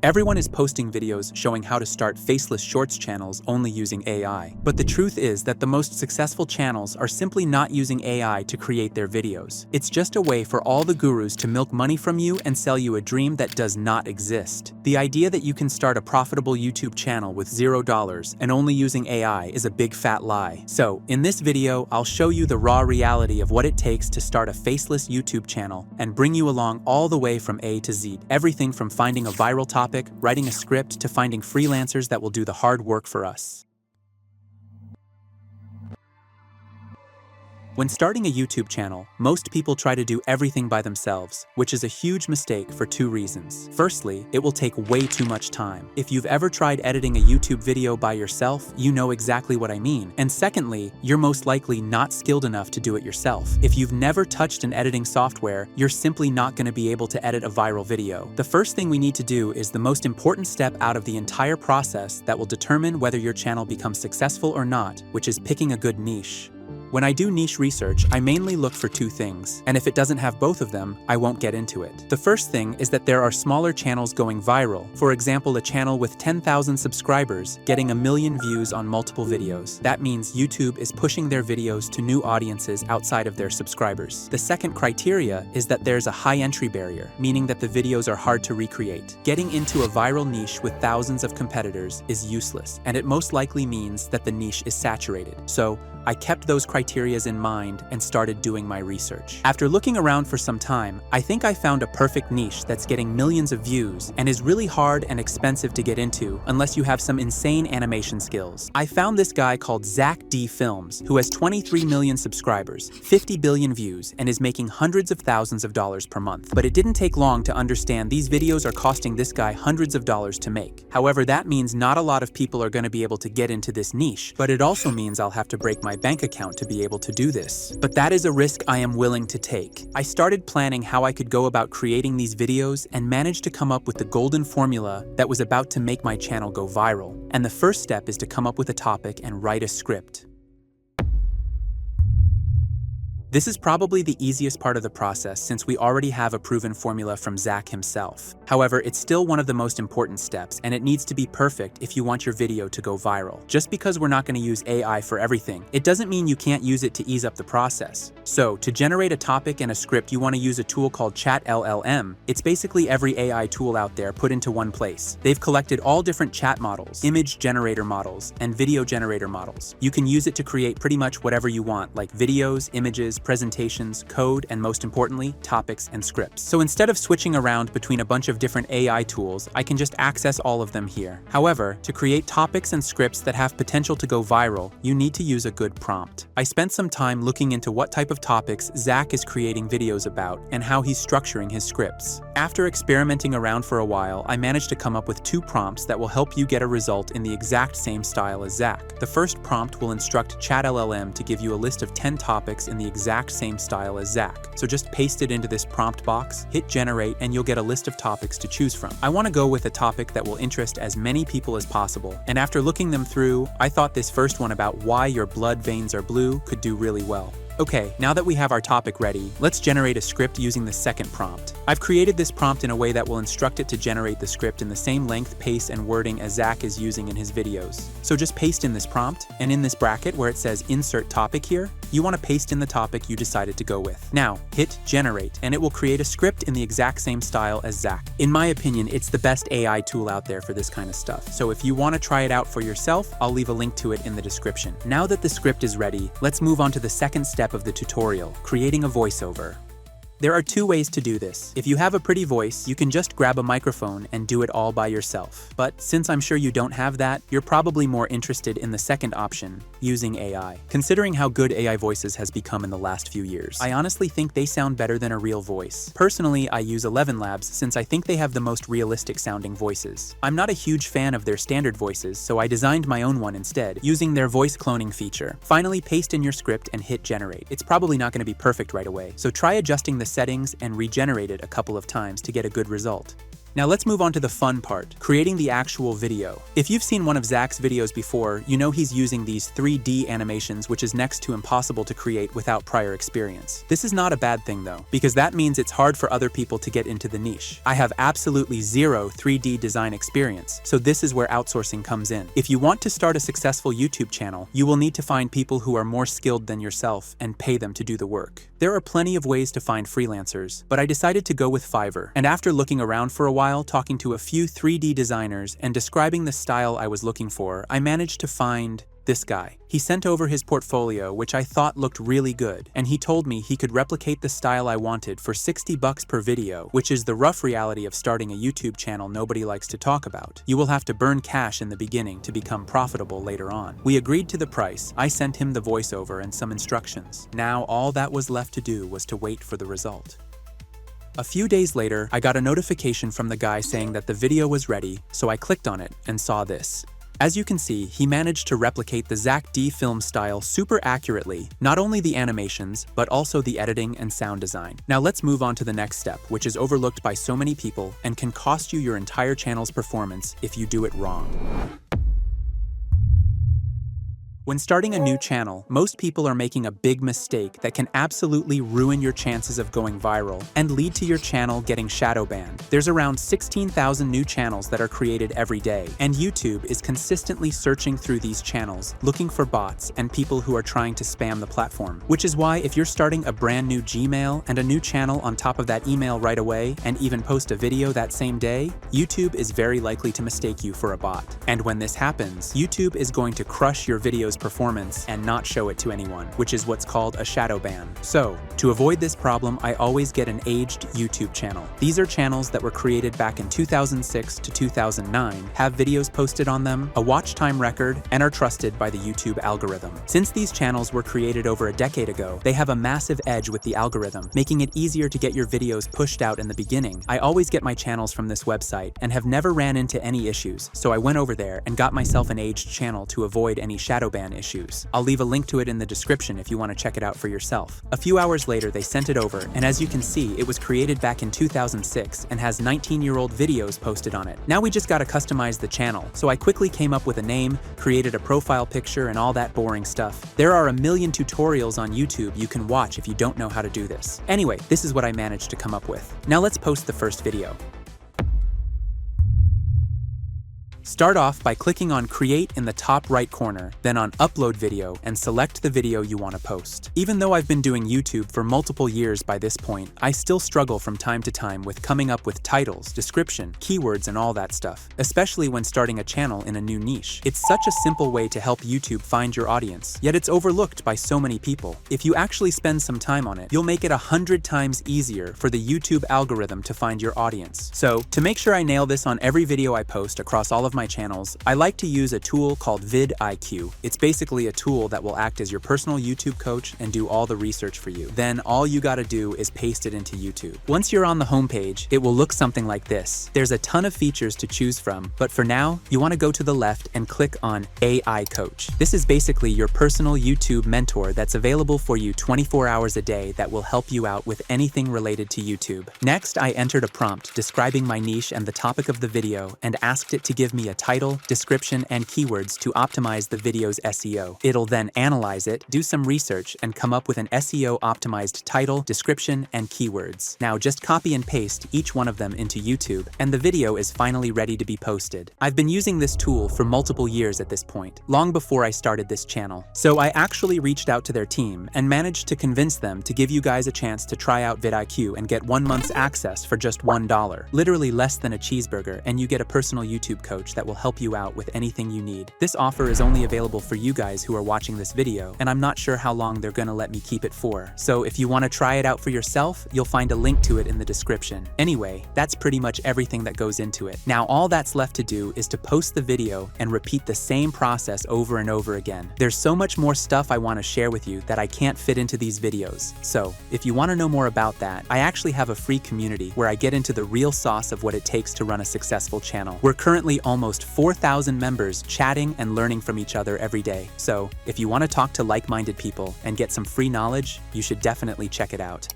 Everyone is posting videos showing how to start faceless shorts channels only using AI. But the truth is that the most successful channels are simply not using AI to create their videos. It's just a way for all the gurus to milk money from you and sell you a dream that does not exist. The idea that you can start a profitable YouTube channel with $0 and only using AI is a big fat lie. So, in this video, I'll show you the raw reality of what it takes to start a faceless YouTube channel and bring you along all the way from A to Z. Everything from finding a viral topic, writing a script, to finding freelancers that will do the hard work for us. When starting a YouTube channel, most people try to do everything by themselves, which is a huge mistake for two reasons. Firstly, it will take way too much time. If you've ever tried editing a YouTube video by yourself, you know exactly what I mean. And secondly, you're most likely not skilled enough to do it yourself. If you've never touched an editing software, you're simply not going to be able to edit a viral video. The first thing we need to do is the most important step out of the entire process that will determine whether your channel becomes successful or not, which is picking a good niche. When I do niche research, I mainly look for two things, and if it doesn't have both of them, I won't get into it. The first thing is that there are smaller channels going viral. For example, a channel with 10,000 subscribers getting 1 million views on multiple videos. That means YouTube is pushing their videos to new audiences outside of their subscribers. The second criteria is that there's a high entry barrier, meaning that the videos are hard to recreate. Getting into a viral niche with thousands of competitors is useless, and it most likely means that the niche is saturated. So, I kept those criterias in mind and started doing my research. After looking around for some time, I think I found a perfect niche that's getting millions of views and is really hard and expensive to get into unless you have some insane animation skills. I found this guy called Zach D Films, who has 23 million subscribers, 50 billion views, and is making hundreds of thousands of dollars per month. But it didn't take long to understand these videos are costing this guy hundreds of dollars to make. However, that means not a lot of people are going to be able to get into this niche, but it also means I'll have to break my bank account to be able to do this. But that is a risk I am willing to take. I started planning how I could go about creating these videos and managed to come up with the golden formula that was about to make my channel go viral. And the first step is to come up with a topic and write a script. This is probably the easiest part of the process since we already have a proven formula from Zach himself. However, it's still one of the most important steps, and it needs to be perfect if you want your video to go viral. Just because we're not going to use AI for everything, it doesn't mean you can't use it to ease up the process. So, to generate a topic and a script, you want to use a tool called ChatLLM. It's basically every AI tool out there put into one place. They've collected all different chat models, image generator models, and video generator models. You can use it to create pretty much whatever you want, like videos, images, presentations, code, and most importantly, topics and scripts. So instead of switching around between a bunch of different AI tools, I can just access all of them here. However, to create topics and scripts that have potential to go viral, you need to use a good prompt. I spent some time looking into what type of topics Zach is creating videos about and how he's structuring his scripts. After experimenting around for a while, I managed to come up with 2 prompts that will help you get a result in the exact same style as Zach. The first prompt will instruct ChatLLM to give you a list of 10 topics in the exact same style as Zach. So just paste it into this prompt box, hit generate, and you'll get a list of topics to choose from. I want to go with a topic that will interest as many people as possible, and after looking them through, I thought this first one about why your blood veins are blue could do really well. Okay, now that we have our topic ready, let's generate a script using the second prompt. I've created this prompt in a way that will instruct it to generate the script in the same length, pace, and wording as Zach is using in his videos. So just paste in this prompt, and in this bracket where it says insert topic here, you want to paste in the topic you decided to go with. Now, hit generate, and it will create a script in the exact same style as Zach. In my opinion, it's the best AI tool out there for this kind of stuff. So if you want to try it out for yourself, I'll leave a link to it in the description. Now that the script is ready, let's move on to the second step of the tutorial, creating a voiceover. There are 2 ways to do this. If you have a pretty voice, you can just grab a microphone and do it all by yourself. But since I'm sure you don't have that, you're probably more interested in the second option, using AI. Considering how good AI voices has become in the last few years, I honestly think they sound better than a real voice. Personally, I use 11 Labs since I think they have the most realistic sounding voices. I'm not a huge fan of their standard voices, so I designed my own one instead, using their voice cloning feature. Finally, paste in your script and hit generate. It's probably not going to be perfect right away, so try adjusting the settings and regenerate it a couple of times to get a good result. Now let's move on to the fun part, creating the actual video. If you've seen one of Zach's videos before, you know he's using these 3D animations, which is next to impossible to create without prior experience. This is not a bad thing though, because that means it's hard for other people to get into the niche. I have absolutely zero 3D design experience, so this is where outsourcing comes in. If you want to start a successful YouTube channel, you will need to find people who are more skilled than yourself and pay them to do the work. There are plenty of ways to find freelancers, but I decided to go with Fiverr, and after looking around for a while, talking to a few 3D designers and describing the style I was looking for, I managed to find this guy. He sent over his portfolio, which I thought looked really good, and he told me he could replicate the style I wanted for $60 per video, which is the rough reality of starting a YouTube channel nobody likes to talk about. You will have to burn cash in the beginning to become profitable later on. We agreed to the price, I sent him the voiceover and some instructions. Now all that was left to do was to wait for the result. A few days later, I got a notification from the guy saying that the video was ready, so I clicked on it and saw this. As you can see, he managed to replicate the Zach D film style super accurately, not only the animations, but also the editing and sound design. Now let's move on to the next step, which is overlooked by so many people and can cost you your entire channel's performance if you do it wrong. When starting a new channel, most people are making a big mistake that can absolutely ruin your chances of going viral and lead to your channel getting shadow banned. There's around 16,000 new channels that are created every day, and YouTube is consistently searching through these channels, looking for bots and people who are trying to spam the platform. Which is why if you're starting a brand new Gmail and a new channel on top of that email right away, and even post a video that same day, YouTube is very likely to mistake you for a bot. And when this happens, YouTube is going to crush your video's performance and not show it to anyone, which is what's called a shadow ban. So, to avoid this problem, I always get an aged YouTube channel. These are channels that were created back in 2006 to 2009, have videos posted on them, a watch time record, and are trusted by the YouTube algorithm. Since these channels were created over a decade ago, they have a massive edge with the algorithm, making it easier to get your videos pushed out in the beginning. I always get my channels from this website and have never ran into any issues, so I went over there and got myself an aged channel to avoid any shadow ban issues. I'll leave a link to it in the description if you want to check it out for yourself. A few hours later, they sent it over, and as you can see, it was created back in 2006 and has 19-year-old videos posted on it. Now we just gotta customize the channel, so I quickly came up with a name, created a profile picture, and all that boring stuff. There are a million tutorials on YouTube you can watch if you don't know how to do this. Anyway, this is what I managed to come up with. Now let's post the first video. Start off by clicking on Create in the top right corner, then on Upload Video, and select the video you want to post. Even though I've been doing YouTube for multiple years by this point, I still struggle from time to time with coming up with titles, description, keywords, and all that stuff, especially when starting a channel in a new niche. It's such a simple way to help YouTube find your audience, yet it's overlooked by so many people. If you actually spend some time on it, you'll make it 100 times easier for the YouTube algorithm to find your audience. So, to make sure I nail this on every video I post across all of my channels, I like to use a tool called vidIQ. It's basically a tool that will act as your personal YouTube coach and do all the research for you. Then all you gotta do is paste it into YouTube. Once you're on the homepage, it will look something like this. There's a ton of features to choose from, but for now, you wanna go to the left and click on AI Coach. This is basically your personal YouTube mentor that's available for you 24 hours a day that will help you out with anything related to YouTube. Next, I entered a prompt describing my niche and the topic of the video and asked it to give me a title, description, and keywords to optimize the video's SEO. It'll then analyze it, do some research, and come up with an SEO-optimized title, description, and keywords. Now just copy and paste each one of them into YouTube, and the video is finally ready to be posted. I've been using this tool for multiple years at this point, long before I started this channel. So I actually reached out to their team and managed to convince them to give you guys a chance to try out vidIQ and get 1 month's access for just $1. Literally less than a cheeseburger, and you get a personal YouTube coach that will help you out with anything you need. This offer is only available for you guys who are watching this video, and I'm not sure how long they're gonna let me keep it for. So if you wanna try it out for yourself, you'll find a link to it in the description. Anyway, that's pretty much everything that goes into it. Now all that's left to do is to post the video and repeat the same process over and over again. There's so much more stuff I wanna share with you that I can't fit into these videos. So if you wanna know more about that, I actually have a free community where I get into the real sauce of what it takes to run a successful channel. We're currently almost 4,000 members chatting and learning from each other every day. So if you want to talk to like-minded people and get some free knowledge, you should definitely check it out.